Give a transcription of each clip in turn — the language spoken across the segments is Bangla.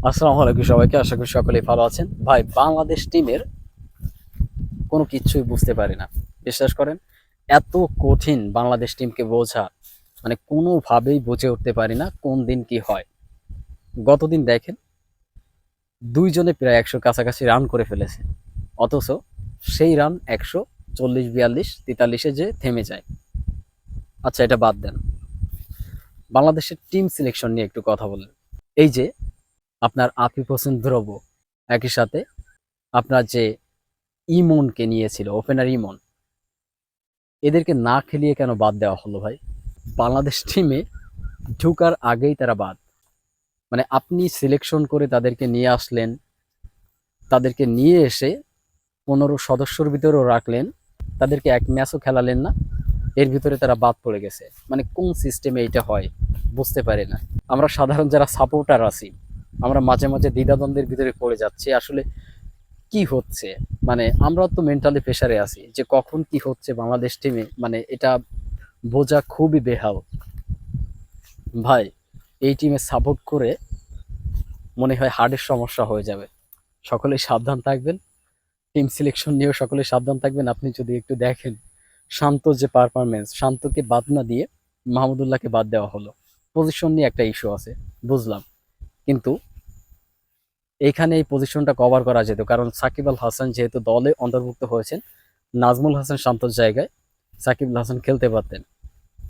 আসসালামু আলাইকুম সবাইকে, আশা করি সকলেই ভালো আছেন। ভাই, বাংলাদেশ টিমের কোনো কিছুই বুঝতে পারি না। বিশ্বাস করেন, এত কঠিন বাংলাদেশ টিমকে বোঝা, মানে কোনোভাবেই বুঝে উঠতে পারি না কোন দিন কি হয়। গতদিন দেখেন, দুইজনে প্রায় 100 কাছাকাছি রান করে ফেলেছে, অথচ সেই রান 140, 42, 43-এ যে থেমে যায়। আচ্ছা, এটা বাদ দেন, বাংলাদেশের টিম সিলেকশন নিয়ে একটু কথা বলেন। এই যে আপনার আফিফ হোসেন ধ্রুব, একই সাথে আপনার যে ইমনকে নিয়েছিল, ওপেনার ইমন, এদেরকে না খেলিয়ে কেন বাদ দেওয়া হলো ভাই? বাংলাদেশ টিমে ঢুকার আগেই তারা বাদ। মানে আপনি সিলেকশন করে তাদেরকে নিয়ে আসলেন, তাদেরকে নিয়ে এসে 15 সদস্যর ভিতরেও রাখলেন, তাদেরকে এক ম্যাচও খেলালেন না, এর ভিতরে তারা বাদ পড়ে গেছে। মানে কোন সিস্টেমে এটা হয় বুঝতে পারি না। আমরা সাধারণ যারা সাপোর্টার আছি, আমরা মাঝে মাঝে দ্বিধাদ্বন্দ্বের ভিতরে পড়ে যাচ্ছি আসলে কি হচ্ছে। মানে আমরা তো মেন্টালি প্রেসারে আছি যে কখন কি হচ্ছে বাংলাদেশ টিমে, মানে এটা বোঝা খুবই বেহাল। ভাই, এই টিমে সাপোর্ট করে মনে হয় হার্টের সমস্যা হয়ে যাবে। সকলেই সাবধান থাকবেন, টিম সিলেকশন নিয়েও সকলে সাবধান থাকবেন। আপনি যদি একটু দেখেন, শান্ত যে পারফরমেন্স, শান্তকে বাদ না দিয়ে মাহমুদুল্লাহকে বাদ দেওয়া হলো। পজিশন নিয়ে একটা ইস্যু আছে, বুঝলাম, কিন্তু এইখানে এই পজিশনটা কভার করা যেত, কারণ সাকিব আল হাসান যেহেতু দলে অন্তর্ভুক্ত হয়েছেন, নাজমুল হাসান শান্তর জায়গায় সাকিব আল হাসান খেলতে পারতেন।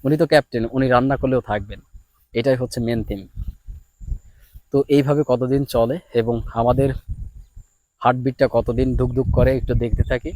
উনি তো ক্যাপ্টেন, উনি রান্না করলেও থাকবেন। এটাই হচ্ছে মেন থিম। তো এইভাবে কতদিন চলে এবং আমাদের হার্টবিটটা কতদিন ধুকধুক করে একটু দেখতে থাকি।